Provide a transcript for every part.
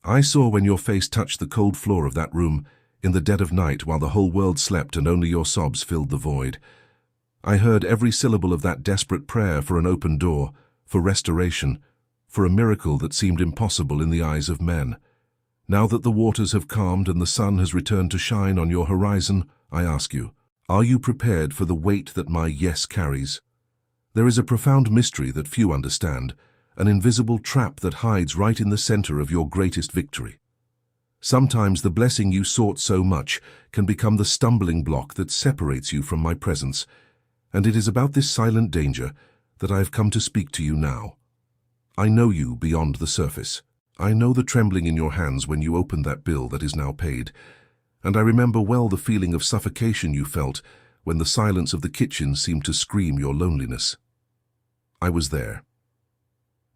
I saw when your face touched the cold floor of that room in the dead of night while the whole world slept and only your sobs filled the void. I heard every syllable of that desperate prayer for an open door, for restoration, for a miracle that seemed impossible in the eyes of men. Now that the waters have calmed and the sun has returned to shine on your horizon, I ask you, are you prepared for the weight that my yes carries? There is a profound mystery that few understand, an invisible trap that hides right in the center of your greatest victory. Sometimes the blessing you sought so much can become the stumbling block that separates you from my presence, and it is about this silent danger that I have come to speak to you now. I know you beyond the surface. I know the trembling in your hands when you opened that bill that is now paid, and I remember well the feeling of suffocation you felt when the silence of the kitchen seemed to scream your loneliness. I was there.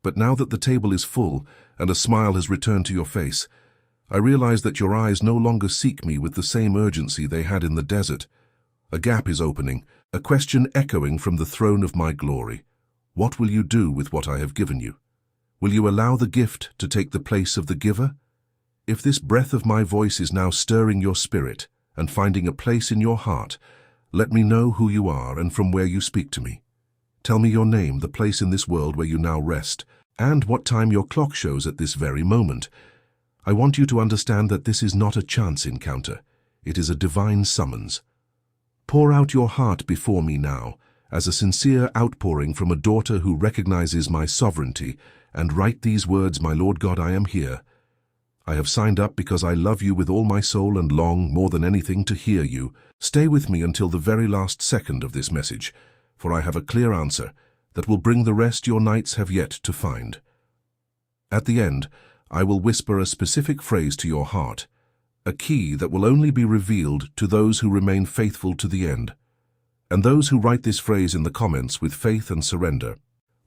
But now that the table is full and a smile has returned to your face, I realize that your eyes no longer seek me with the same urgency they had in the desert. A gap is opening, a question echoing from the throne of my glory. What will you do with what I have given you? Will you allow the gift to take the place of the giver? If this breath of my voice is now stirring your spirit and finding a place in your heart, let me know who you are and from where you speak to me. Tell me your name, the place in this world where you now rest, and what time your clock shows at this very moment. I want you to understand that this is not a chance encounter. It is a divine summons. Pour out your heart before me now, as a sincere outpouring from a daughter who recognizes my sovereignty, and write these words, my Lord God, I am here. I have signed up because I love you with all my soul and long, more than anything, to hear you. Stay with me until the very last second of this message, for I have a clear answer that will bring the rest your nights have yet to find. At the end, I will whisper a specific phrase to your heart, a key that will only be revealed to those who remain faithful to the end. And those who write this phrase in the comments with faith and surrender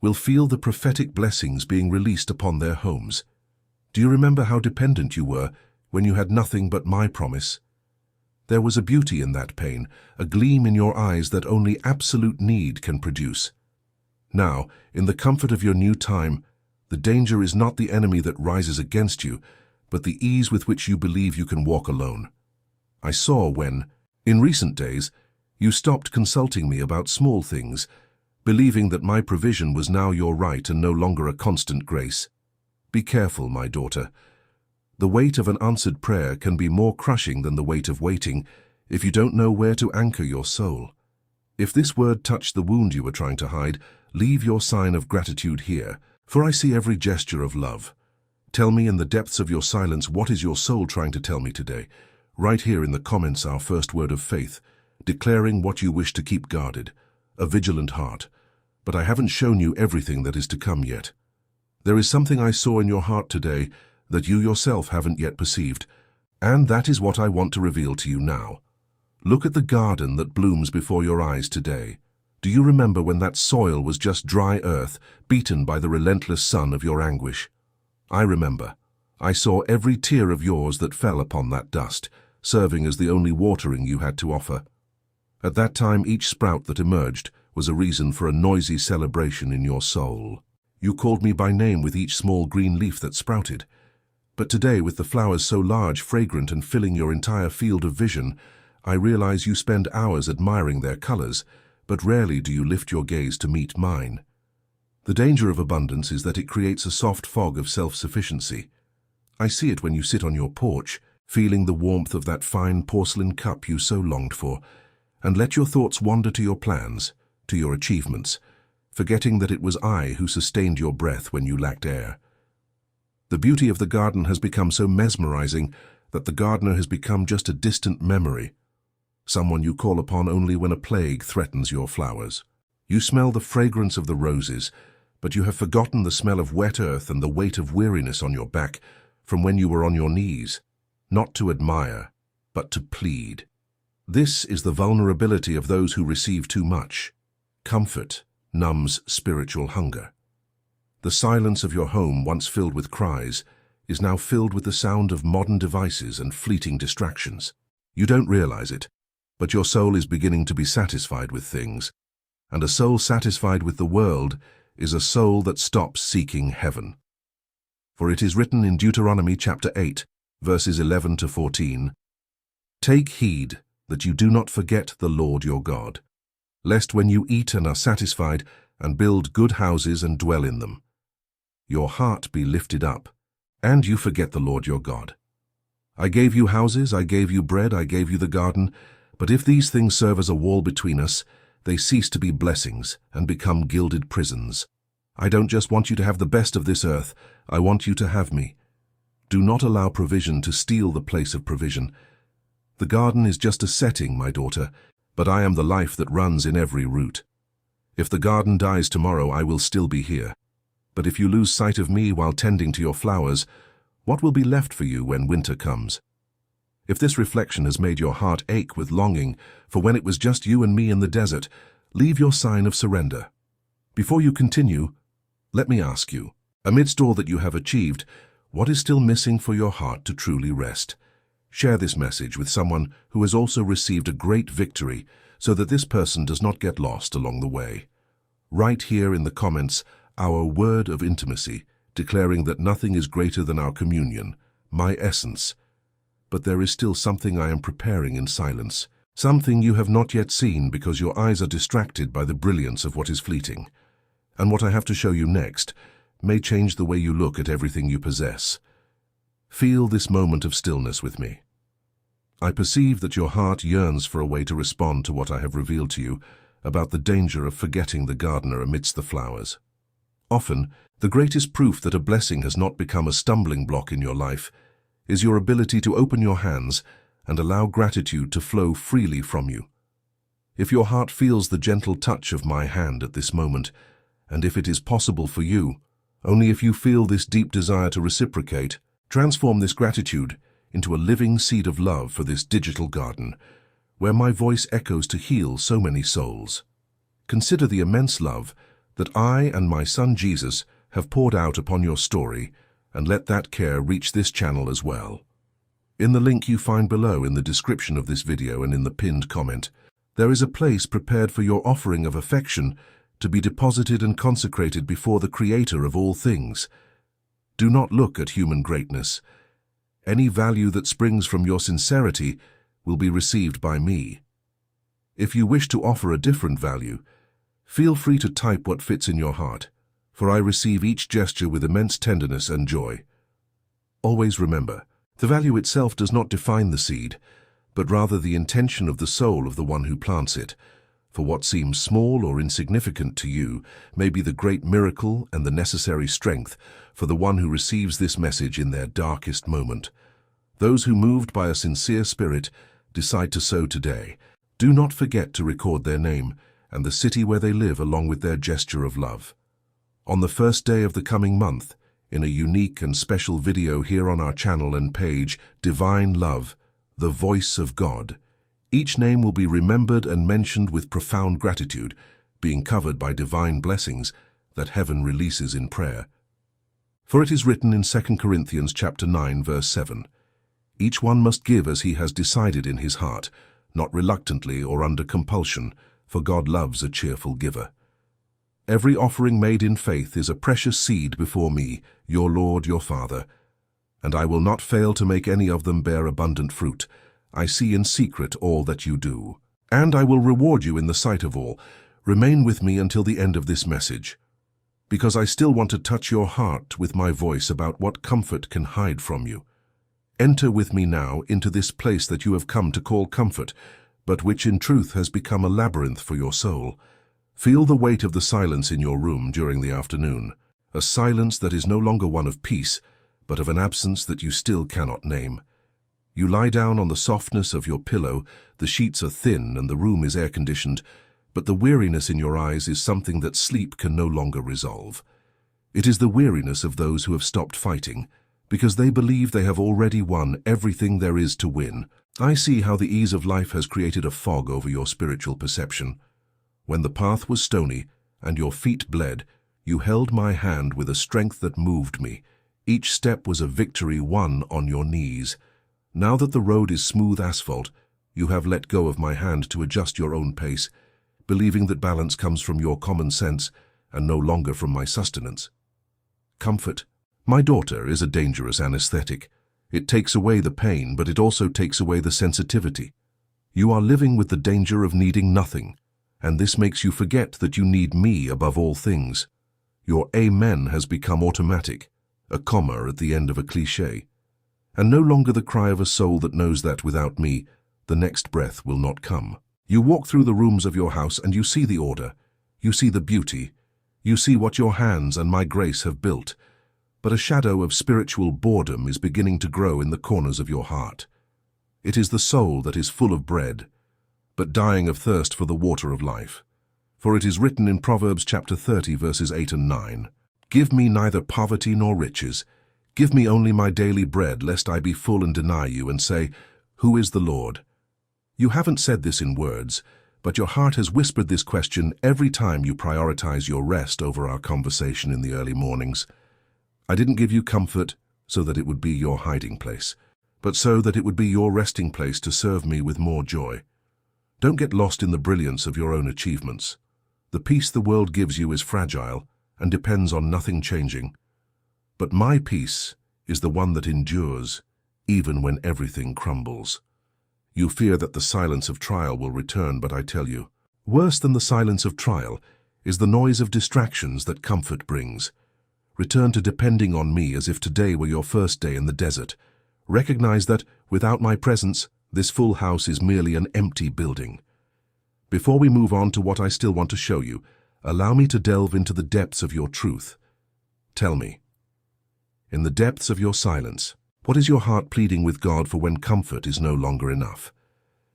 will feel the prophetic blessings being released upon their homes. Do you remember how dependent you were when you had nothing but my promise? There was a beauty in that pain, a gleam in your eyes that only absolute need can produce. Now, in the comfort of your new time, the danger is not the enemy that rises against you, but the ease with which you believe you can walk alone. I saw when, in recent days, you stopped consulting me about small things, believing that my provision was now your right and no longer a constant grace. Be careful, my daughter. The weight of an answered prayer can be more crushing than the weight of waiting if you don't know where to anchor your soul. If this word touched the wound you were trying to hide, leave your sign of gratitude here, for I see every gesture of love. Tell me in the depths of your silence, what is your soul trying to tell me today? Right here in the comments, our first word of faith, declaring what you wish to keep guarded, a vigilant heart. But I haven't shown you everything that is to come yet. There is something I saw in your heart today that you yourself haven't yet perceived, and that is what I want to reveal to you now. Look at the garden that blooms before your eyes today. Do you remember when that soil was just dry earth, beaten by the relentless sun of your anguish? I remember. I saw every tear of yours that fell upon that dust, serving as the only watering you had to offer. At that time, each sprout that emerged was a reason for a noisy celebration in your soul. You called me by name with each small green leaf that sprouted. But today, with the flowers so large, fragrant, and filling your entire field of vision, I realize you spend hours admiring their colors, but rarely do you lift your gaze to meet mine. The danger of abundance is that it creates a soft fog of self-sufficiency. I see it when you sit on your porch, feeling the warmth of that fine porcelain cup you so longed for, and let your thoughts wander to your plans, to your achievements, forgetting that it was I who sustained your breath when you lacked air. The beauty of the garden has become so mesmerizing that the gardener has become just a distant memory, someone you call upon only when a plague threatens your flowers. You smell the fragrance of the roses, but you have forgotten the smell of wet earth and the weight of weariness on your back from when you were on your knees, not to admire, but to plead. This is the vulnerability of those who receive too much. Comfort numbs spiritual hunger. The silence of your home, once filled with cries, is now filled with the sound of modern devices and fleeting distractions. You don't realize it, but your soul is beginning to be satisfied with things, and a soul satisfied with the world is a soul that stops seeking heaven. For it is written in Deuteronomy chapter 8, verses 11 to 14, "Take heed that you do not forget the Lord your God, lest when you eat and are satisfied and build good houses and dwell in them, your heart be lifted up, and you forget the Lord your God. I gave you houses, I gave you bread, I gave you the garden, but if these things serve as a wall between us, they cease to be blessings and become gilded prisons. I don't just want you to have the best of this earth, I want you to have me. Do not allow provision to steal the place of provision. The garden is just a setting, my daughter, but I am the life that runs in every root. If the garden dies tomorrow, I will still be here. But if you lose sight of me while tending to your flowers, what will be left for you when winter comes? If this reflection has made your heart ache with longing for when it was just you and me in the desert, leave your sign of surrender. Before you continue, let me ask you, amidst all that you have achieved, what is still missing for your heart to truly rest? Share this message with someone who has also received a great victory so that this person does not get lost along the way. Write here in the comments our word of intimacy, declaring that nothing is greater than our communion, my essence. But there is still something I am preparing in silence, something you have not yet seen because your eyes are distracted by the brilliance of what is fleeting. And what I have to show you next may change the way you look at everything you possess. Feel this moment of stillness with me. I perceive that your heart yearns for a way to respond to what I have revealed to you about the danger of forgetting the gardener amidst the flowers. Often, the greatest proof that a blessing has not become a stumbling block in your life is your ability to open your hands and allow gratitude to flow freely from you. If your heart feels the gentle touch of my hand at this moment, and if it is possible for you, only if you feel this deep desire to reciprocate, transform this gratitude into a living seed of love for this digital garden, where my voice echoes to heal so many souls. Consider the immense love that I and my son Jesus have poured out upon your story, and let that care reach this channel as well. In the link you find below in the description of this video and in the pinned comment, there is a place prepared for your offering of affection to be deposited and consecrated before the Creator of all things. Do not look at human greatness. Any value that springs from your sincerity will be received by me. If you wish to offer a different value, feel free to type what fits in your heart, for I receive each gesture with immense tenderness and joy. Always remember, the value itself does not define the seed, but rather the intention of the soul of the one who plants it. For what seems small or insignificant to you may be the great miracle and the necessary strength for the one who receives this message in their darkest moment. Those who, moved by a sincere spirit, decide to sow today, do not forget to record their name and the city where they live along with their gesture of love. On the first day of the coming month, in a unique and special video here on our channel and page, Divine Love, the Voice of God, each name will be remembered and mentioned with profound gratitude, being covered by divine blessings that heaven releases in prayer. For it is written in 2 Corinthians chapter 9, verse 7, "Each one must give as he has decided in his heart, not reluctantly or under compulsion, for God loves a cheerful giver." Every offering made in faith is a precious seed before me, your Lord, your Father, and I will not fail to make any of them bear abundant fruit. I see in secret all that you do, and I will reward you in the sight of all. Remain with me until the end of this message, because I still want to touch your heart with my voice about what comfort can hide from you. Enter with me now into this place that you have come to call comfort, but which in truth has become a labyrinth for your soul. Feel the weight of the silence in your room during the afternoon, a silence that is no longer one of peace, but of an absence that you still cannot name. You lie down on the softness of your pillow, the sheets are thin and the room is air-conditioned, but the weariness in your eyes is something that sleep can no longer resolve. It is the weariness of those who have stopped fighting, because they believe they have already won everything there is to win. I see how the ease of life has created a fog over your spiritual perception. When the path was stony and your feet bled, you held my hand with a strength that moved me. Each step was a victory won on your knees. Now that the road is smooth asphalt, you have let go of my hand to adjust your own pace, believing that balance comes from your common sense and no longer from my sustenance. Comfort, My daughter is a dangerous anesthetic. It takes away the pain, but it also takes away the sensitivity. You are living with the danger of needing nothing, and this makes you forget that you need me above all things. Your amen has become automatic, a comma at the end of a cliché, and no longer the cry of a soul that knows that without me, the next breath will not come. You walk through the rooms of your house and you see the order, you see the beauty, you see what your hands and my grace have built, but a shadow of spiritual boredom is beginning to grow in the corners of your heart. It is the soul that is full of bread, but dying of thirst for the water of life. For it is written in Proverbs chapter 30 verses 8 and 9, "Give me neither poverty nor riches. Give me only my daily bread, lest I be full and deny you and say, 'Who is the Lord?'" You haven't said this in words, but your heart has whispered this question every time you prioritize your rest over our conversation in the early mornings. I didn't give you comfort so that it would be your hiding place, but so that it would be your resting place to serve me with more joy. Don't get lost in the brilliance of your own achievements. The peace the world gives you is fragile and depends on nothing changing. But my peace is the one that endures, even when everything crumbles. You fear that the silence of trial will return, but I tell you, worse than the silence of trial is the noise of distractions that comfort brings. Return to depending on me as if today were your first day in the desert. Recognize that, without my presence, this full house is merely an empty building. Before we move on to what I still want to show you, allow me to delve into the depths of your truth. Tell me, in the depths of your silence, what is your heart pleading with God for when comfort is no longer enough?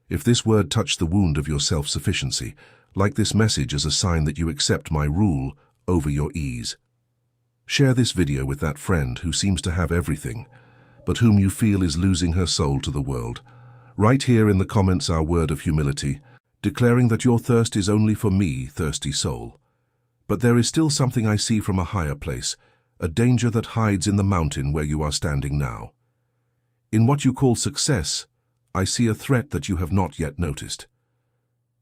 If this word touched the wound of your self-sufficiency, like this message as a sign that you accept my rule over your ease. Share this video with that friend who seems to have everything, but whom you feel is losing her soul to the world. Write here in the comments our word of humility, declaring that your thirst is only for me, thirsty soul. But there is still something I see from a higher place, a danger that hides in the mountain where you are standing now. In what you call success, I see a threat that you have not yet noticed.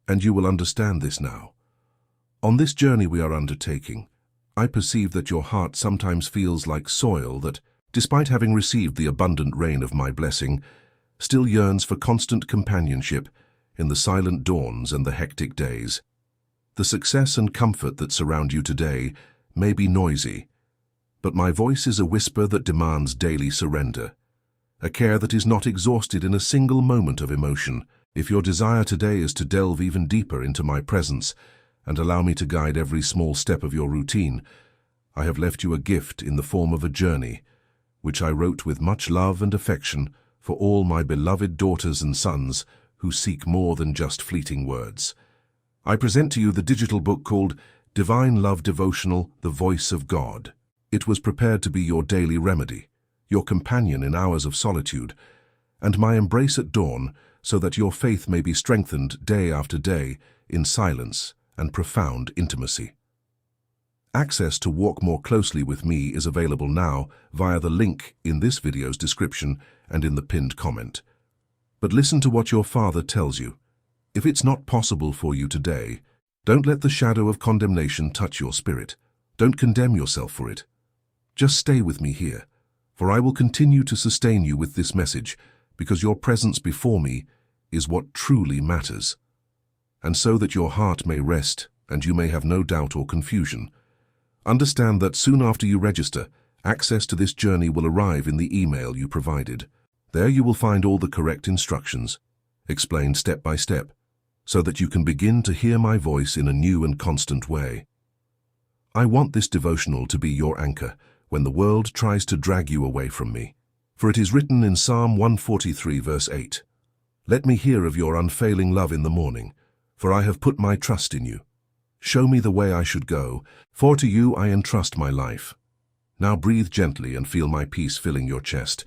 And you will understand this now. On this journey we are undertaking, I perceive that your heart sometimes feels like soil that, despite having received the abundant rain of my blessing, still yearns for constant companionship in the silent dawns and the hectic days. The success and comfort that surround you today may be noisy, but my voice is a whisper that demands daily surrender, a care that is not exhausted in a single moment of emotion. If your desire today is to delve even deeper into my presence and allow me to guide every small step of your routine, I have left you a gift in the form of a journey, which I wrote with much love and affection for all my beloved daughters and sons who seek more than just fleeting words. I present to you the digital book called Divine Love Devotional, The Voice of God. It was prepared to be your daily remedy, your companion in hours of solitude, and my embrace at dawn so that your faith may be strengthened day after day in silence and profound intimacy. Access to walk more closely with me is available now via the link in this video's description and in the pinned comment. But listen to what your Father tells you. If it's not possible for you today, don't let the shadow of condemnation touch your spirit. Don't condemn yourself for it. Just stay with me here, for I will continue to sustain you with this message, because your presence before me is what truly matters. And so that your heart may rest and you may have no doubt or confusion, understand that soon after you register, access to this journey will arrive in the email you provided. There you will find all the correct instructions, explained step by step, so that you can begin to hear my voice in a new and constant way. I want this devotional to be your anchor when the world tries to drag you away from me. For it is written in Psalm 143 verse 8, "Let me hear of your unfailing love in the morning, for I have put my trust in you. Show me the way I should go, for to you I entrust my life." Now breathe gently and feel my peace filling your chest.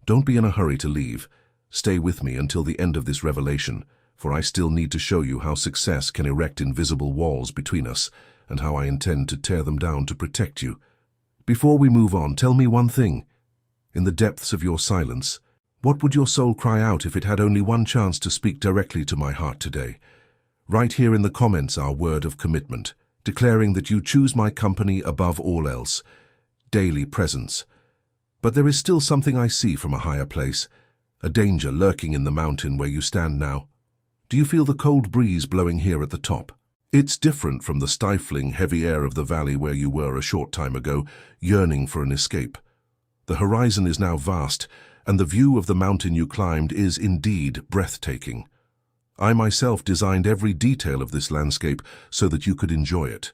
Don't be in a hurry to leave. Stay with me until the end of this revelation, for I still need to show you how success can erect invisible walls between us and how I intend to tear them down to protect you. Before we move on, tell me one thing. In the depths of your silence, what would your soul cry out if it had only one chance to speak directly to my heart today? Write here in the comments our word of commitment, declaring that you choose my company above all else, daily presence, But there is still something I see from a higher place, a danger lurking in the mountain where you stand now. Do you feel the cold breeze blowing here at the top? It's different from the stifling, heavy air of the valley where you were a short time ago, yearning for an escape. The horizon is now vast, and the view of the mountain you climbed is indeed breathtaking. I myself designed every detail of this landscape so that you could enjoy it.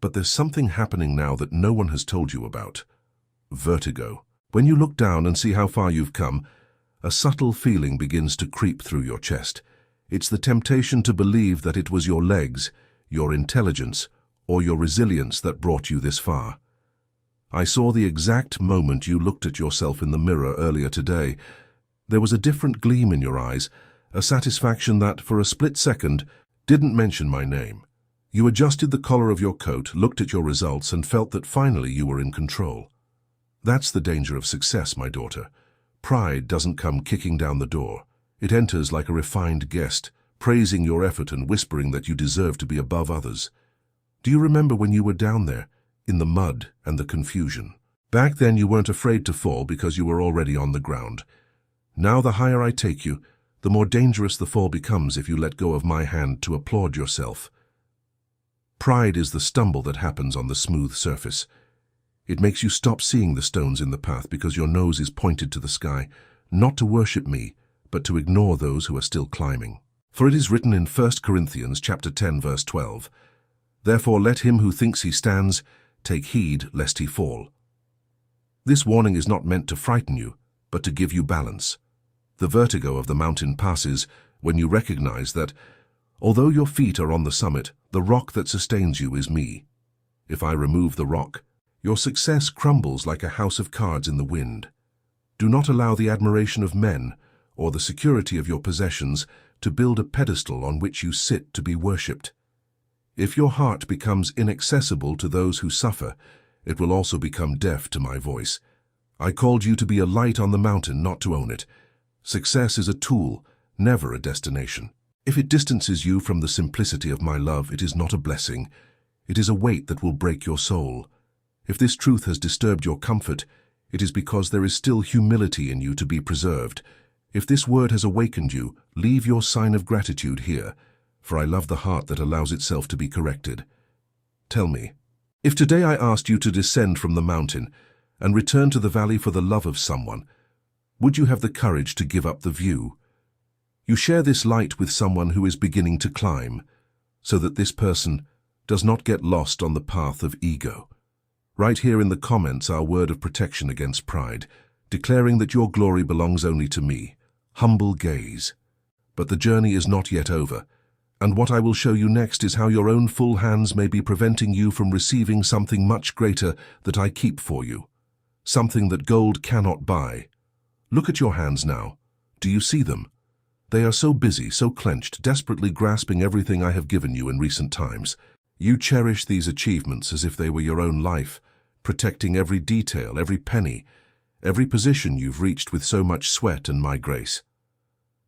But there's something happening now that no one has told you about. Vertigo. When you look down and see how far you've come, a subtle feeling begins to creep through your chest. It's the temptation to believe that it was your legs, your intelligence, or your resilience that brought you this far. I saw the exact moment you looked at yourself in the mirror earlier today. There was a different gleam in your eyes, a satisfaction that, for a split second, didn't mention my name. You adjusted the collar of your coat, looked at your results, and felt that finally you were in control. That's the danger of success, my daughter. Pride doesn't come kicking down the door. It enters like a refined guest, praising your effort and whispering that you deserve to be above others. Do you remember when you were down there, in the mud and the confusion? Back then you weren't afraid to fall because you were already on the ground. Now the higher I take you, the more dangerous the fall becomes if you let go of my hand to applaud yourself. Pride is the stumble that happens on the smooth surface. It makes you stop seeing the stones in the path because your nose is pointed to the sky, not to worship me, but to ignore those who are still climbing. For it is written in 1 Corinthians chapter 10, verse 12, "Therefore let him who thinks he stands take heed lest he fall." This warning is not meant to frighten you, but to give you balance. The vertigo of the mountain passes when you recognize that, although your feet are on the summit, the rock that sustains you is me. If I remove the rock, your success crumbles like a house of cards in the wind. Do not allow the admiration of men or the security of your possessions to build a pedestal on which you sit to be worshipped. If your heart becomes inaccessible to those who suffer, it will also become deaf to my voice. I called you to be a light on the mountain, not to own it. Success is a tool, never a destination. If it distances you from the simplicity of my love, it is not a blessing. It is a weight that will break your soul. If this truth has disturbed your comfort, it is because there is still humility in you to be preserved. If this word has awakened you, leave your sign of gratitude here, for I love the heart that allows itself to be corrected. Tell me, if today I asked you to descend from the mountain and return to the valley for the love of someone, would you have the courage to give up the view? You share this light with someone who is beginning to climb, so that this person does not get lost on the path of ego. Write here in the comments our word of protection against pride, declaring that your glory belongs only to me. Humble gaze. But the journey is not yet over, and what I will show you next is how your own full hands may be preventing you from receiving something much greater that I keep for you, something that gold cannot buy. Look at your hands now. Do you see them? They are so busy, so clenched, desperately grasping everything I have given you in recent times. You cherish these achievements as if they were your own life, protecting every detail, every penny, every position you've reached with so much sweat and my grace.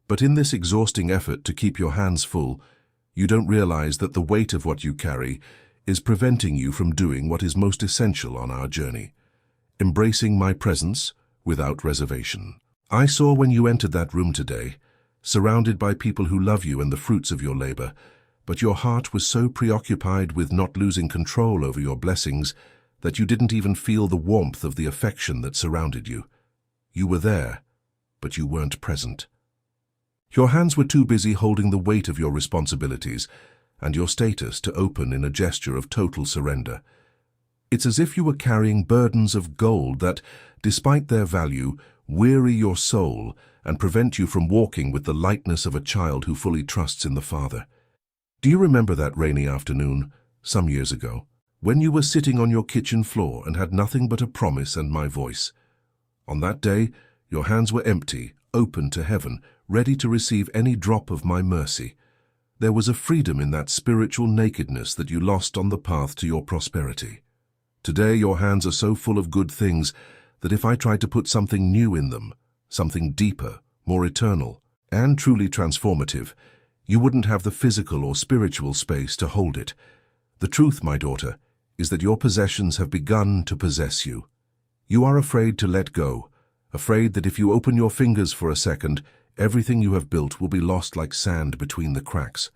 But in this exhausting effort to keep your hands full, you don't realize that the weight of what you carry is preventing you from doing what is most essential on our journey, embracing my presence without reservation. I saw when you entered that room today, surrounded by people who love you and the fruits of your labor, but your heart was so preoccupied with not losing control over your blessings that you didn't even feel the warmth of the affection that surrounded you. You were there, but you weren't present. Your hands were too busy holding the weight of your responsibilities and your status to open in a gesture of total surrender. It's as if you were carrying burdens of gold that, despite their value, weary your soul and prevent you from walking with the lightness of a child who fully trusts in the Father. Do you remember that rainy afternoon, some years ago, when you were sitting on your kitchen floor and had nothing but a promise and my voice? On that day, your hands were empty, open to heaven, ready to receive any drop of my mercy. There was a freedom in that spiritual nakedness that you lost on the path to your prosperity. Today, your hands are so full of good things that if I tried to put something new in them, something deeper, more eternal, and truly transformative, you wouldn't have the physical or spiritual space to hold it. The truth, my daughter, is that your possessions have begun to possess you. You are afraid to let go, afraid that if you open your fingers for a second, everything you have built will be lost like sand between the cracks.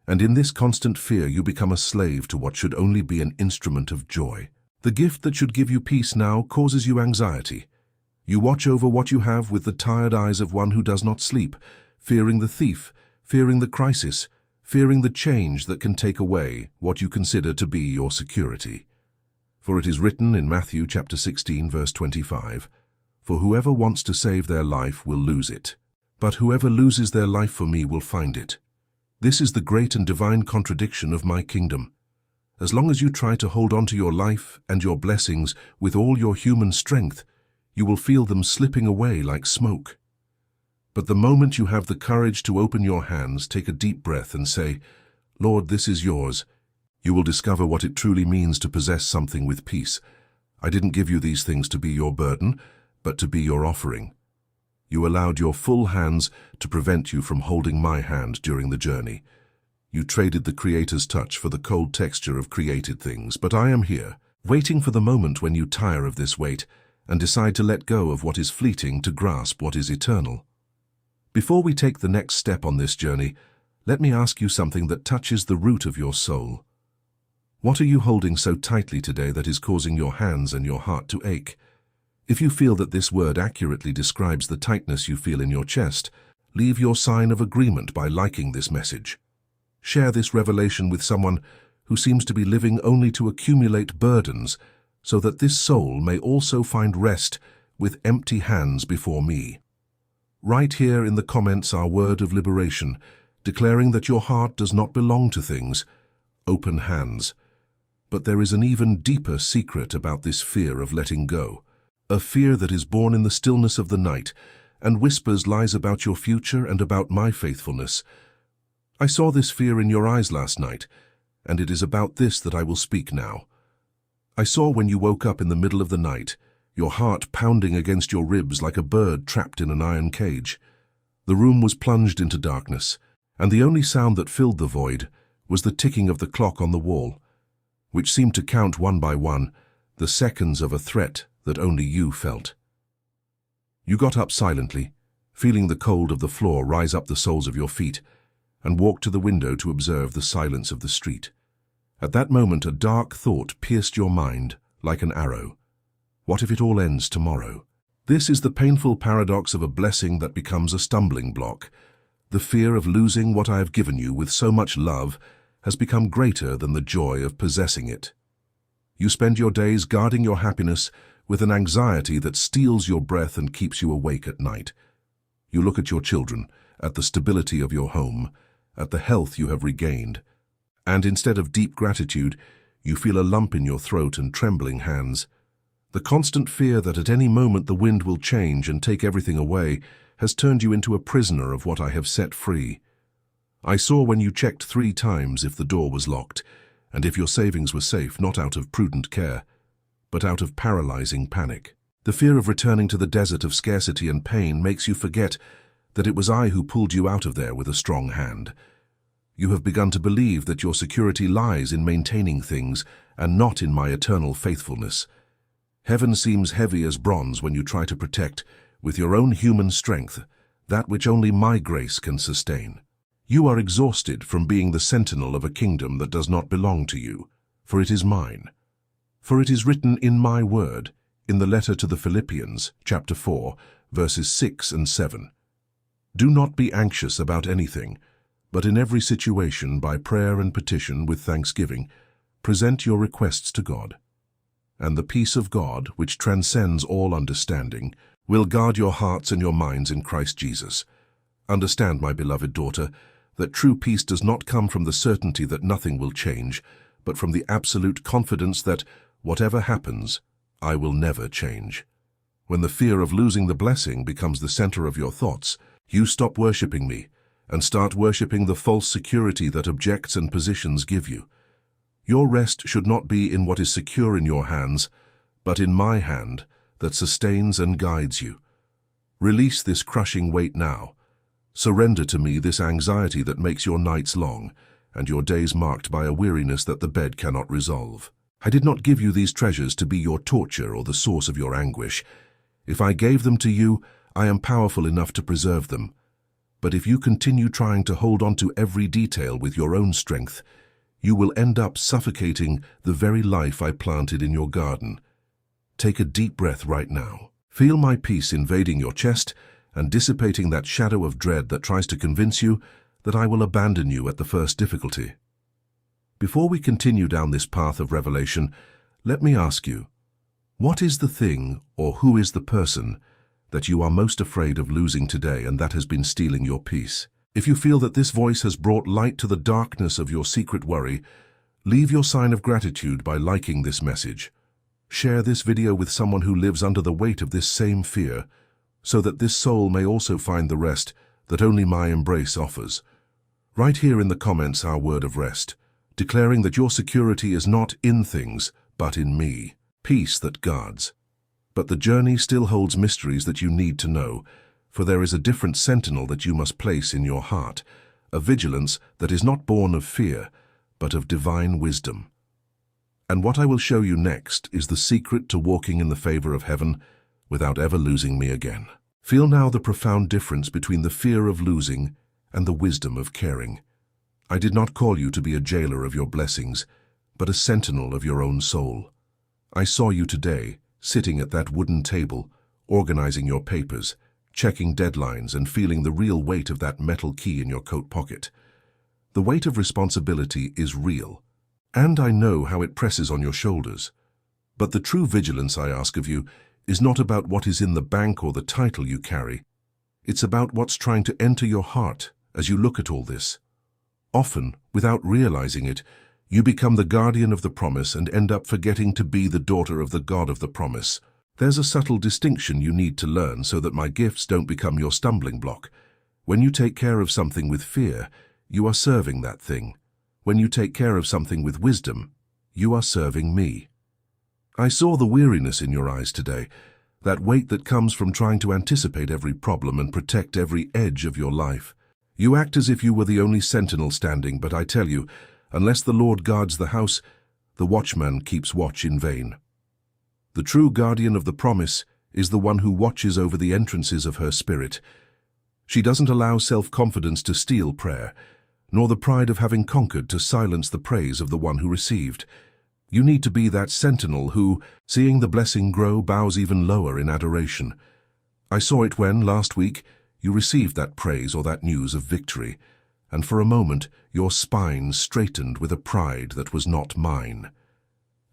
And in this constant fear you become a slave to what should only be an instrument of joy. The gift that should give you peace now causes you anxiety. You watch over what you have with the tired eyes of one who does not sleep, fearing the thief, fearing the crisis, fearing the change that can take away what you consider to be your security. For it is written in Matthew chapter 16, verse 25, "For whoever wants to save their life will lose it, but whoever loses their life for me will find it." This is the great and divine contradiction of my kingdom. As long as you try to hold on to your life and your blessings with all your human strength, you will feel them slipping away like smoke. But the moment you have the courage to open your hands, take a deep breath and say, "Lord, this is yours," you will discover what it truly means to possess something with peace. I didn't give you these things to be your burden, but to be your offering. You allowed your full hands to prevent you from holding my hand during the journey. You traded the Creator's touch for the cold texture of created things, but I am here, waiting for the moment when you tire of this weight and decide to let go of what is fleeting to grasp what is eternal. Before we take the next step on this journey, let me ask you something that touches the root of your soul. What are you holding so tightly today that is causing your hands and your heart to ache? If you feel that this word accurately describes the tightness you feel in your chest, leave your sign of agreement by liking this message. Share this revelation with someone who seems to be living only to accumulate burdens, so that this soul may also find rest with empty hands before me. Write here in the comments our word of liberation, declaring that your heart does not belong to things, open hands. But there is an even deeper secret about this fear of letting go, a fear that is born in the stillness of the night and whispers lies about your future and about my faithfulness. I saw this fear in your eyes last night, and it is about this that I will speak now. I saw when you woke up in the middle of the night, your heart pounding against your ribs like a bird trapped in an iron cage. The room was plunged into darkness, and the only sound that filled the void was the ticking of the clock on the wall, which seemed to count one by one the seconds of a threat that only you felt. You got up silently, feeling the cold of the floor rise up the soles of your feet, and walked to the window to observe the silence of the street. At that moment, a dark thought pierced your mind like an arrow. What if it all ends tomorrow? This is the painful paradox of a blessing that becomes a stumbling block. The fear of losing what I have given you with so much love has become greater than the joy of possessing it. You spend your days guarding your happiness with an anxiety that steals your breath and keeps you awake at night. You look at your children, at the stability of your home, at the health you have regained, and instead of deep gratitude, you feel a lump in your throat and trembling hands. The constant fear that at any moment the wind will change and take everything away has turned you into a prisoner of what I have set free. I saw when you checked 3 times if the door was locked, and if your savings were safe, not out of prudent care, but out of paralyzing panic. The fear of returning to the desert of scarcity and pain makes you forget that it was I who pulled you out of there with a strong hand. You have begun to believe that your security lies in maintaining things and not in my eternal faithfulness. Heaven seems heavy as bronze when you try to protect, with your own human strength, that which only my grace can sustain. You are exhausted from being the sentinel of a kingdom that does not belong to you, for it is mine. For it is written in my word, in the letter to the Philippians, chapter 4, verses 6 and 7. Do not be anxious about anything, but in every situation, by prayer and petition with thanksgiving, present your requests to God. And the peace of God, which transcends all understanding, will guard your hearts and your minds in Christ Jesus. Understand, my beloved daughter, that true peace does not come from the certainty that nothing will change, but from the absolute confidence that, whatever happens, I will never change. When the fear of losing the blessing becomes the center of your thoughts, you stop worshipping me and start worshipping the false security that objects and positions give you. Your rest should not be in what is secure in your hands, but in my hand that sustains and guides you. Release this crushing weight now. Surrender to me this anxiety that makes your nights long and your days marked by a weariness that the bed cannot resolve. I did not give you these treasures to be your torture or the source of your anguish. If I gave them to you, I am powerful enough to preserve them. But if you continue trying to hold on to every detail with your own strength, you will end up suffocating the very life I planted in your garden. Take a deep breath right now. Feel my peace invading your chest and dissipating that shadow of dread that tries to convince you that I will abandon you at the first difficulty. Before we continue down this path of revelation, let me ask you, what is the thing or who is the person that you are most afraid of losing today and that has been stealing your peace? If you feel that this voice has brought light to the darkness of your secret worry, leave your sign of gratitude by liking this message. Share this video with someone who lives under the weight of this same fear, so that this soul may also find the rest that only my embrace offers. Write here in the comments our word of rest, declaring that your security is not in things, but in me. Peace that guards. But the journey still holds mysteries that you need to know, for there is a different sentinel that you must place in your heart, a vigilance that is not born of fear, but of divine wisdom. And what I will show you next is the secret to walking in the favor of heaven without ever losing me again. Feel now the profound difference between the fear of losing and the wisdom of caring. I did not call you to be a jailer of your blessings, but a sentinel of your own soul. I saw you today, sitting at that wooden table, organizing your papers, checking deadlines and feeling the real weight of that metal key in your coat pocket. The weight of responsibility is real, and I know how it presses on your shoulders. But the true vigilance I ask of you is not about what is in the bank or the title you carry. It's about what's trying to enter your heart as you look at all this. Often, without realizing it, you become the guardian of the promise and end up forgetting to be the daughter of the God of the promise. There's a subtle distinction you need to learn so that my gifts don't become your stumbling block. When you take care of something with fear, you are serving that thing. When you take care of something with wisdom, you are serving me. I saw the weariness in your eyes today, that weight that comes from trying to anticipate every problem and protect every edge of your life. You act as if you were the only sentinel standing, but I tell you, unless the Lord guards the house, the watchman keeps watch in vain. The true guardian of the promise is the one who watches over the entrances of her spirit. She doesn't allow self-confidence to steal prayer, nor the pride of having conquered to silence the praise of the one who received. You need to be that sentinel who, seeing the blessing grow, bows even lower in adoration. I saw it when, last week, you received that praise or that news of victory, and for a moment your spine straightened with a pride that was not mine.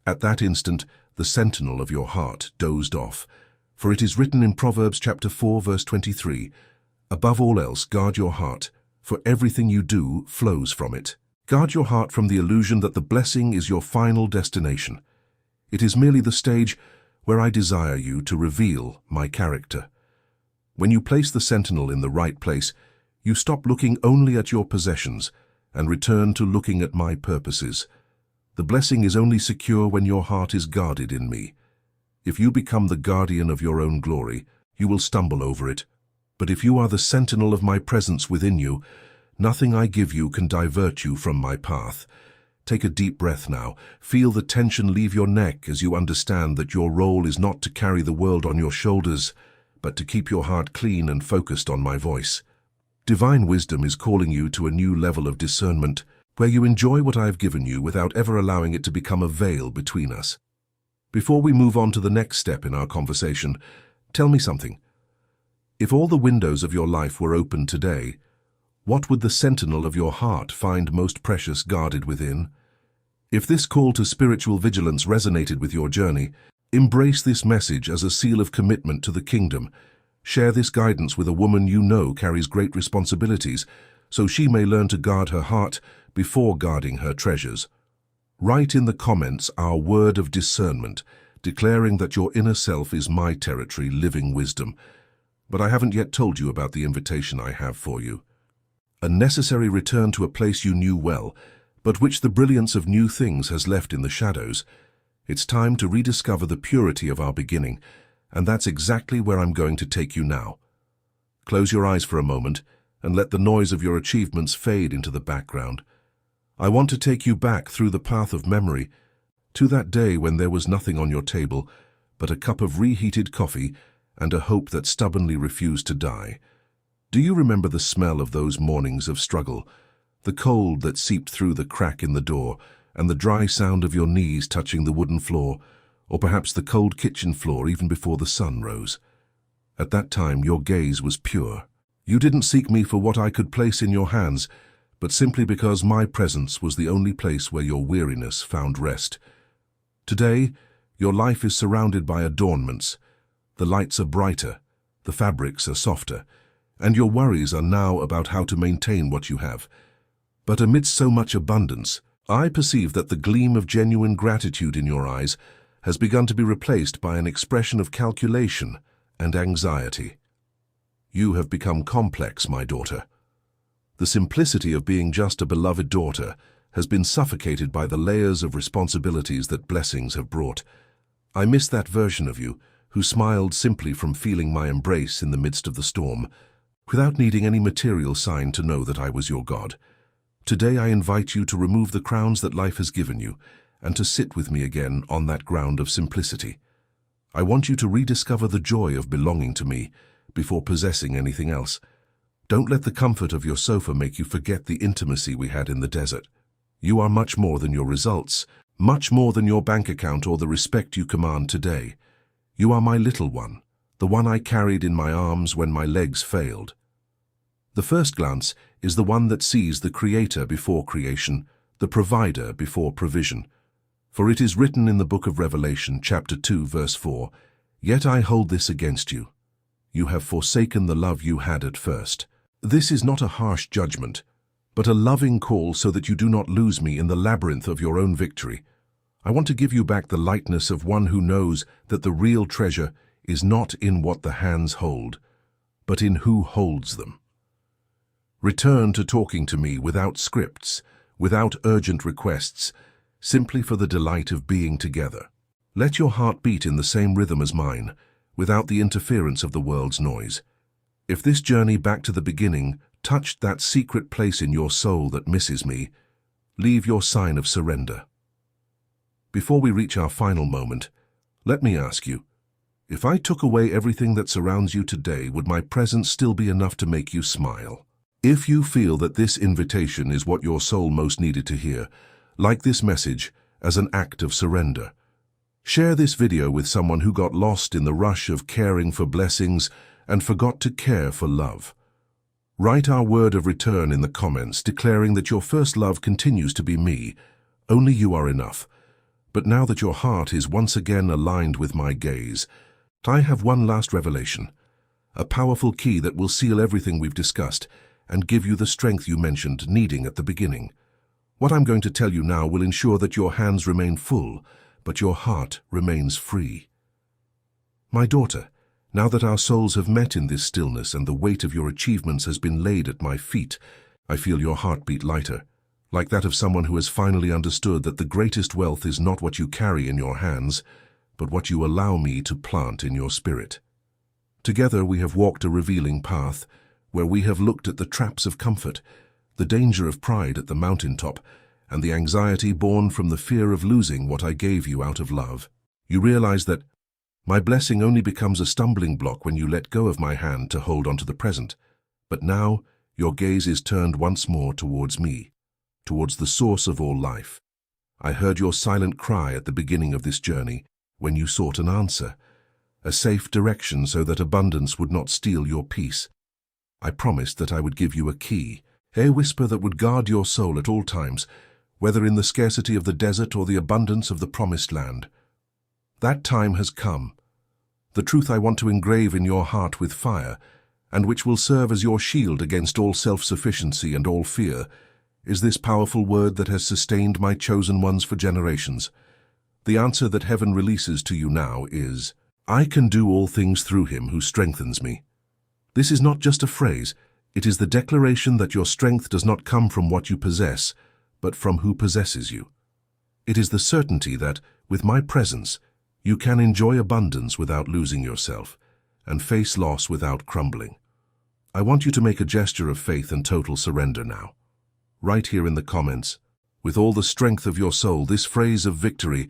At that instant, the sentinel of your heart dozed off, for it is written in Proverbs chapter 4, verse 23, "Above all else, guard your heart, for everything you do flows from it." Guard your heart from the illusion that the blessing is your final destination. It is merely the stage where I desire you to reveal my character. When you place the sentinel in the right place, you stop looking only at your possessions and return to looking at my purposes. The blessing is only secure when your heart is guarded in me. If you become the guardian of your own glory, you will stumble over it. But if you are the sentinel of my presence within you, nothing I give you can divert you from my path. Take a deep breath now. Feel the tension leave your neck as you understand that your role is not to carry the world on your shoulders, but to keep your heart clean and focused on my voice. Divine wisdom is calling you to a new level of discernment, where you enjoy what I have given you without ever allowing it to become a veil between us. Before we move on to the next step in our conversation, tell me something. If all the windows of your life were open today, what would the sentinel of your heart find most precious guarded within? If this call to spiritual vigilance resonated with your journey, embrace this message as a seal of commitment to the kingdom. Share this guidance with a woman you know carries great responsibilities, so she may learn to guard her heart before guarding her treasures. Write in the comments our word of discernment, declaring that your inner self is my territory, living wisdom. But I haven't yet told you about the invitation I have for you. A necessary return to a place you knew well, but which the brilliance of new things has left in the shadows. It's time to rediscover the purity of our beginning, and that's exactly where I'm going to take you now. Close your eyes for a moment and let the noise of your achievements fade into the background. I want to take you back through the path of memory To that day when there was nothing on your table but a cup of reheated coffee and a hope that stubbornly refused to die. Do you remember the smell of those mornings of struggle, the cold that seeped through the crack in the door, and the dry sound of your knees touching the wooden floor, or perhaps the cold kitchen floor even before the sun rose? At that time, your gaze was pure. You didn't seek me for what I could place in your hands, but simply because my presence was the only place where your weariness found rest. Today, your life is surrounded by adornments. The lights are brighter, the fabrics are softer, and your worries are now about how to maintain what you have. But amidst so much abundance, I perceive that the gleam of genuine gratitude in your eyes has begun to be replaced by an expression of calculation and anxiety. You have become complex, my daughter. The simplicity of being just a beloved daughter has been suffocated by the layers of responsibilities that blessings have brought. I miss that version of you who smiled simply from feeling my embrace in the midst of the storm, without needing any material sign to know that I was your God. Today I invite you to remove the crowns that life has given you and to sit with me again on that ground of simplicity. I want you to rediscover the joy of belonging to me before possessing anything else. Don't let the comfort of your sofa make you forget the intimacy we had in the desert. You are much more than your results, much more than your bank account or the respect you command today. You are my little one, the one I carried in my arms when my legs failed. The first glance is the one that sees the Creator before creation, the Provider before provision. For it is written in the book of Revelation, chapter 2, verse 4, "Yet I hold this against you. You have forsaken the love you had at first." This is not a harsh judgment, but a loving call so that you do not lose me in the labyrinth of your own victory. I want to give you back the lightness of one who knows that the real treasure is not in what the hands hold, but in who holds them. Return to talking to me without scripts, without urgent requests, simply for the delight of being together. Let your heart beat in the same rhythm as mine, without the interference of the world's noise. If this journey back to the beginning touched that secret place in your soul that misses me, leave your sign of surrender. Before we reach our final moment, let me ask you, if I took away everything that surrounds you today, would my presence still be enough to make you smile? If you feel that this invitation is what your soul most needed to hear, like this message as an act of surrender. Share this video with someone who got lost in the rush of caring for blessings and forgot to care for love. Write our word of return in the comments, declaring that your first love continues to be me. Only you are enough. But now that your heart is once again aligned with my gaze, I have one last revelation, a powerful key that will seal everything we've discussed and give you the strength you mentioned needing at the beginning. What I'm going to tell you now will ensure that your hands remain full, but your heart remains free. My daughter, now that our souls have met in this stillness and the weight of your achievements has been laid at my feet, I feel your heartbeat lighter, like that of someone who has finally understood that the greatest wealth is not what you carry in your hands, but what you allow me to plant in your spirit. Together we have walked a revealing path, where we have looked at the traps of comfort, the danger of pride at the mountaintop, and the anxiety born from the fear of losing what I gave you out of love. You realize that my blessing only becomes a stumbling block when you let go of my hand to hold on to the present. But now your gaze is turned once more towards me, towards the source of all life. I heard your silent cry at the beginning of this journey when you sought an answer, a safe direction so that abundance would not steal your peace. I promised that I would give you a key, a whisper that would guard your soul at all times, whether in the scarcity of the desert or the abundance of the promised land. That time has come. The truth I want to engrave in your heart with fire, and which will serve as your shield against all self-sufficiency and all fear, is this powerful word that has sustained my chosen ones for generations. The answer that heaven releases to you now is, I can do all things through him who strengthens me. This is not just a phrase, it is the declaration that your strength does not come from what you possess, but from who possesses you. It is the certainty that, with my presence, you can enjoy abundance without losing yourself, and face loss without crumbling. I want you to make a gesture of faith and total surrender now. Right here in the comments, with all the strength of your soul, this phrase of victory: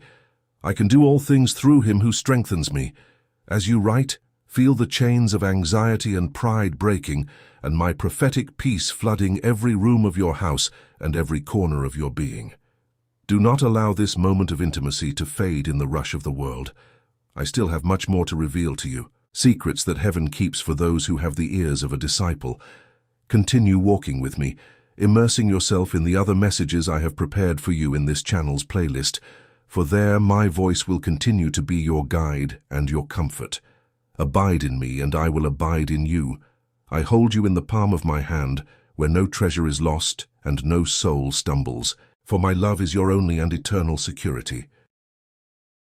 I can do all things through him who strengthens me. As you write, feel the chains of anxiety and pride breaking, and my prophetic peace flooding every room of your house and every corner of your being. Do not allow this moment of intimacy to fade in the rush of the world. I still have much more to reveal to you, secrets that heaven keeps for those who have the ears of a disciple. Continue walking with me, immersing yourself in the other messages I have prepared for you in this channel's playlist, for there my voice will continue to be your guide and your comfort. Abide in me, and I will abide in you. I hold you in the palm of my hand, where no treasure is lost and no soul stumbles, for my love is your only and eternal security.